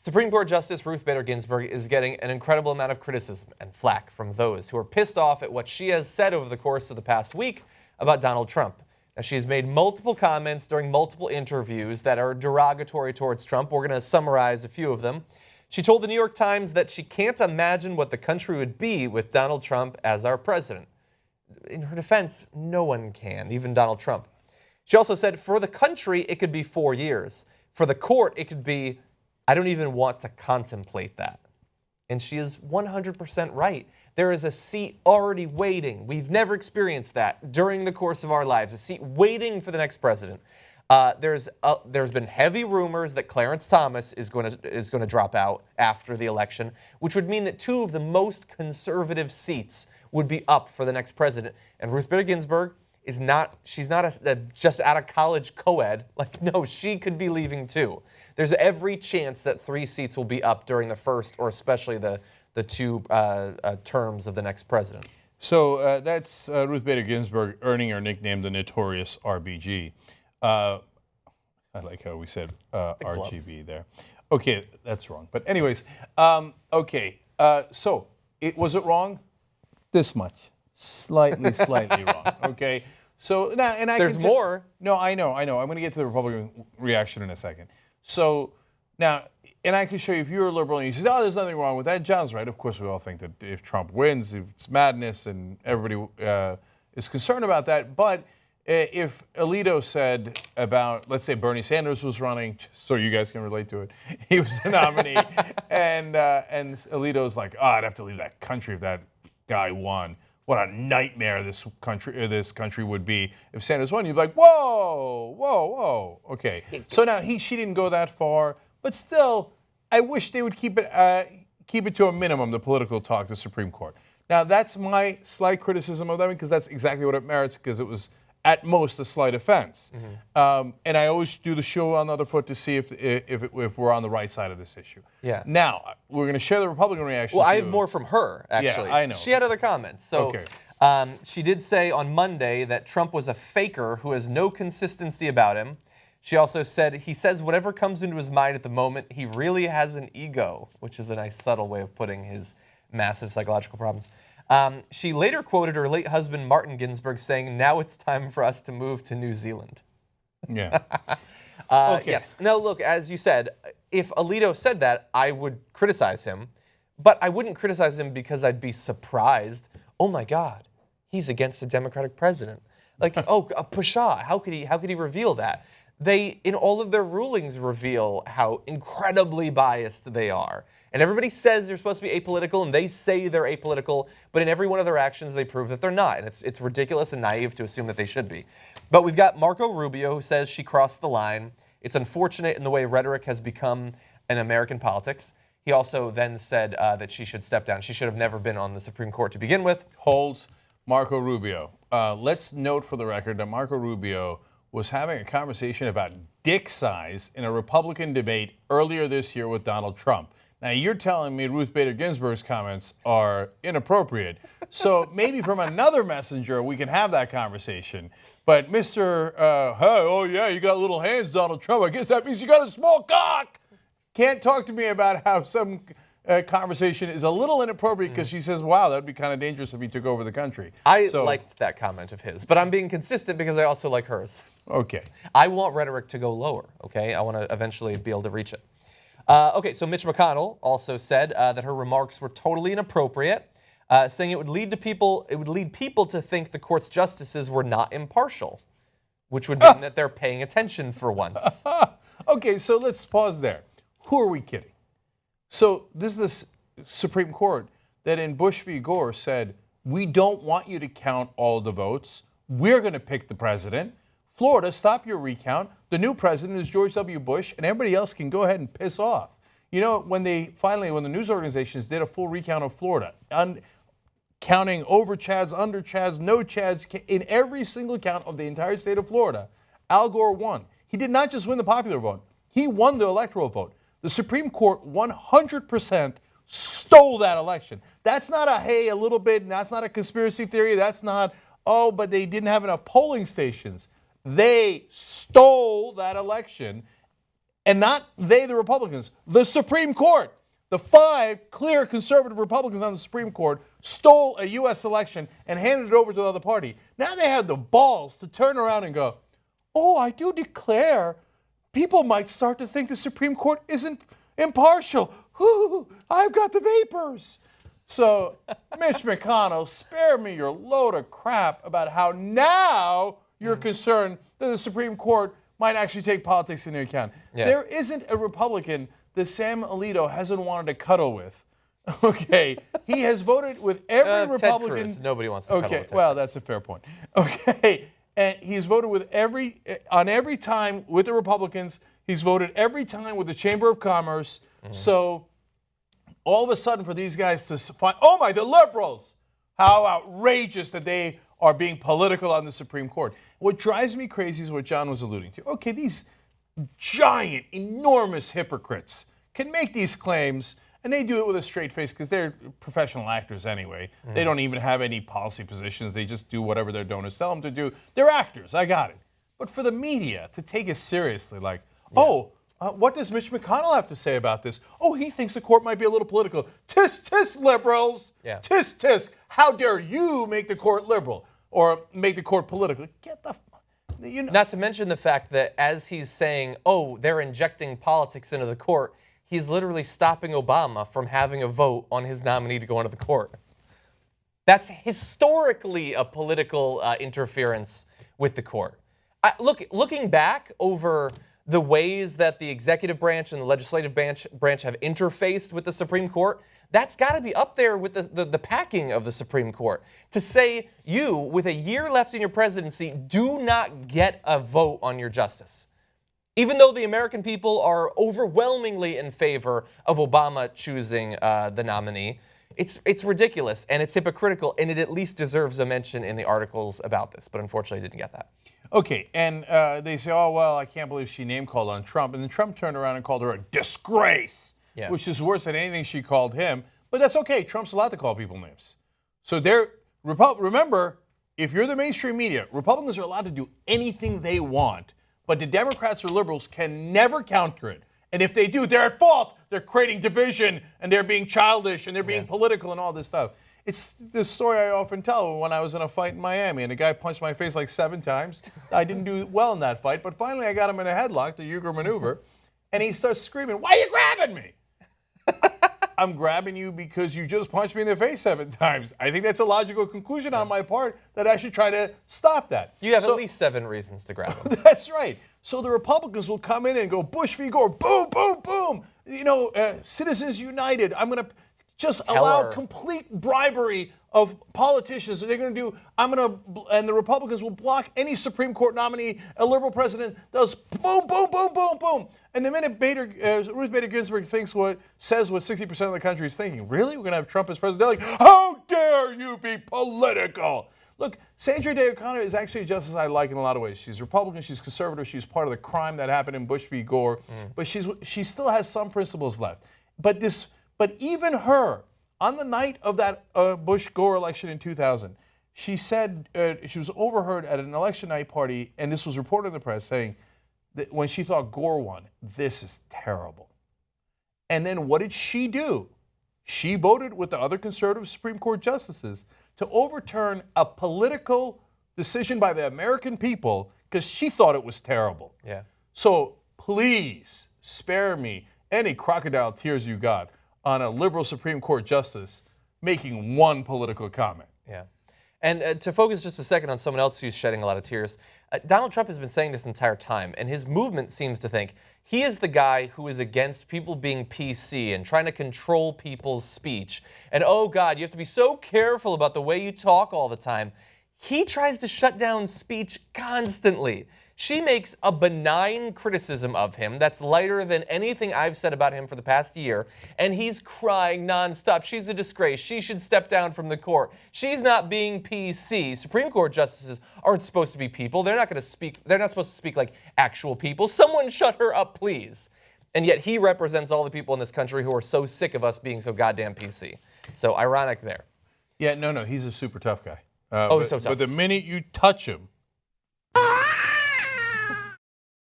Supreme Court Justice Ruth Bader Ginsburg is getting an incredible amount of criticism and flack from those who are pissed off at what she has said over the course of the past week about Donald Trump. Now, she has made multiple comments during multiple interviews that are derogatory towards Trump. We're going to summarize a few of them. She told the New York Times that she can't imagine what the country would be with Donald Trump as our president. In her defense, no one can, even Donald Trump. She also said for the country, it could be 4 years. For the court, it could be, I don't even want to contemplate that. And she is 100% right. There is a seat already waiting. We've never experienced that during the course of our lives, a seat waiting for the next president. There's been heavy rumors that Clarence Thomas is going to drop out after the election, which would mean that 2 of the most conservative seats would be up for the next president. And Ruth Bader Ginsburg is not, she's not a just out of college co-ed. Like, no, she could be leaving too. There's every chance that 3 seats will be up during the first or especially the 2 terms of the next president. So that's Ruth Bader Ginsburg earning her nickname, the Notorious RBG. I like how we said RGB there. Okay, that's wrong. But anyways, okay. So was it wrong? This much. Slightly wrong. Okay. So now, and there's more. No, I know. I'm going to get to the Republican reaction in a second. So now, and I can show you if you're a liberal and you say, "Oh, there's nothing wrong with that." John's right. Of course, we all think that if Trump wins, it's madness, and everybody is concerned about that. But if Alito said about, let's say Bernie Sanders was running, so you guys can relate to it, he was the nominee, and Alito's like, "Oh, I'd have to leave that country if that guy won. What a nightmare this country would be if Sanders won." You'd be like, whoa. Okay. So now she didn't go that far, but still, I wish they would keep it to a minimum, the political talk, the Supreme Court. Now, that's my slight criticism of them, because that's exactly what it merits, because it was at most a slight offense. Mm-hmm. And I always do the show on the other foot to see if we're on the right side of this issue. Yeah. Now, we're going to share the Republican reaction. Well, I have more from her, actually. Yeah, I know. She had other comments. So, okay. She did say on Monday that Trump was a faker who has no consistency about him. She also said he says whatever comes into his mind at the moment. He really has an ego, which is a nice subtle way of putting his massive psychological problems. She later quoted her late husband, Martin Ginsburg, saying, "Now it's time for us to move to New Zealand." Yeah. Okay. Yes. Now, look, as you said, if Alito said that, I would criticize him. But I wouldn't criticize him because I'd be surprised. Oh, my God, he's against a Democratic president. Like, oh, pshaw, how could he reveal that? They, in all of their rulings, reveal how incredibly biased they are. And everybody says they're supposed to be apolitical, and they say they're apolitical, but in every one of their actions, they prove that they're not. And it's ridiculous and naive to assume that they should be. But we've got Marco Rubio, who says she crossed the line. It's unfortunate in the way rhetoric has become in American politics. He also then said that she should step down. She should have never been on the Supreme Court to begin with. Hold Marco Rubio. Let's note for the record that Marco Rubio was having a conversation about dick size in a Republican debate earlier this year with Donald Trump. Now, you're telling me Ruth Bader Ginsburg's comments are inappropriate. So maybe from another messenger, we can have that conversation. But Mr. Hey, oh yeah, you got little hands, Donald Trump. I guess that means you got a small cock. Can't talk to me about how some conversation is a little inappropriate because she says, wow, that'd be kind of dangerous if he took over the country. I liked that comment of his, but I'm being consistent because I also like hers. Okay. I want rhetoric to go lower, okay? I want to eventually be able to reach it. Okay, so Mitch McConnell also said that her remarks were totally inappropriate, saying it would lead people to think the court's justices were not impartial, which would mean that they're paying attention for once. Okay, so let's pause there. Who are we kidding? So this is the Supreme Court that in Bush v. Gore said, we don't want you to count all the votes. We're going to pick the president. Florida, stop your recount. The new president is George W. Bush, and everybody else can go ahead and piss off. You know, when the news organizations did a full recount of Florida, counting over Chads, under Chads, no Chads, in every single count of the entire state of Florida, Al Gore won. He did not just win the popular vote. He won the electoral vote. The Supreme Court 100% stole that election. That's not a little bit, and that's not a conspiracy theory. That's not, but they didn't have enough polling stations. They stole that election, And not they, the Republicans, the Supreme Court. The 5 clear conservative Republicans on the Supreme Court stole a U.S. election and handed it over to the other party. Now they have the balls to turn around and go, oh, I do declare people might start to think the Supreme Court isn't impartial. Ooh, I've got the vapors. So, Mitch McConnell, spare me your load of crap about how now you're concerned that the Supreme Court might actually take politics into account. Yeah. There isn't a Republican that Sam Alito hasn't wanted to cuddle with. Okay, he has voted with every Republican. Ted Cruz. Nobody wants to cuddle with Ted well, Cruz. That's a fair point. Okay, and he's voted with every time with the Republicans. He's voted every time with the Chamber of Commerce. Mm-hmm. So all of a sudden, for these guys to find, oh my, the liberals! How outrageous that they are being political on the Supreme Court. What drives me crazy is what John was alluding to. Okay, these giant, enormous hypocrites can make these claims, and they do it with a straight face because they're professional actors anyway. Mm. They don't even have any policy positions. They just do whatever their donors tell them to do. They're actors. I got it. But for the media to take it seriously, like, what does Mitch McConnell have to say about this? Oh, he thinks the court might be a little political. Tisk, tisk, liberals. Yeah. Tisk, tisk. How dare you make the court liberal or make the court political? Get the... Not to mention the fact that as he's saying, oh, they're injecting politics into the court, he's literally stopping Obama from having a vote on his nominee to go into the court. That's historically a political interference with the court. Looking back over the ways that the executive branch and the legislative branch have interfaced with the Supreme Court, that's got to be up there with the packing of the Supreme Court. To say you, with a year left in your presidency, do not get a vote on your justice. Even though the American people are overwhelmingly in favor of Obama choosing the nominee, it's ridiculous and it's hypocritical, and it at least deserves a mention in the articles about this, but unfortunately didn't get that. Okay, and they say, oh, well, I can't believe she name-called on Trump, and then Trump turned around and called her a disgrace. Yeah. Which is worse than anything she called him. But that's okay. Trump's allowed to call people names. So remember, if you're the mainstream media, Republicans are allowed to do anything they want, but the Democrats or liberals can never counter it. And if they do, they're at fault. They're creating division, and they're being childish, and they're being political and all this stuff. It's the story I often tell when I was in a fight in Miami, and a guy punched my face like 7 times. I didn't do well in that fight, but finally I got him in a headlock, the Uygur maneuver, and he starts screaming, why are you grabbing me? I'm grabbing you because you just punched me in the face 7 times. I think that's a logical conclusion on my part that I should try to stop that. You have at least 7 reasons to grab him. That's right. So the Republicans will come in and go Bush v. Gore, boom, boom, boom. You know, Citizens United. I'm going to just allow complete bribery of politicians. They're going to do, and the Republicans will block any Supreme Court nominee. A liberal president does boom, boom, boom, boom, boom. And the minute Ruth Bader Ginsburg says what 60% of the country is thinking, really? We're going to have Trump as president? They're like, how dare you be political? Look, Sandra Day O'Connor is actually a justice I like in a lot of ways. She's Republican, she's conservative, she's part of the crime that happened in Bush v. Gore, but she still has some principles left. But even her, on the night of that Bush-Gore election in 2000, she said she was overheard at an election night party, and this was reported in the press, saying that when she thought Gore won, this is terrible. And then what did she do? She voted with the other conservative Supreme Court justices to overturn a political decision by the American people because she thought it was terrible. Yeah. So please spare me any crocodile tears you got on a liberal Supreme Court justice making one political comment. Yeah. And to focus just a second on someone else who's shedding a lot of tears, Donald Trump has been saying this entire time, and his movement seems to think he is the guy who is against people being PC and trying to control people's speech. And oh God, you have to be so careful about the way you talk all the time. He tries to shut down speech constantly. She makes a benign criticism of him that's lighter than anything I've said about him for the past year, and he's crying nonstop. She's a disgrace. She should step down from the court. She's not being PC. Supreme Court justices aren't supposed to be people. They're not going to speak. They're not supposed to speak like actual people. Someone shut her up, please. And yet he represents all the people in this country who are so sick of us being so goddamn PC. So ironic there. Yeah, no, he's a super tough guy. He's so tough. But the minute you touch him,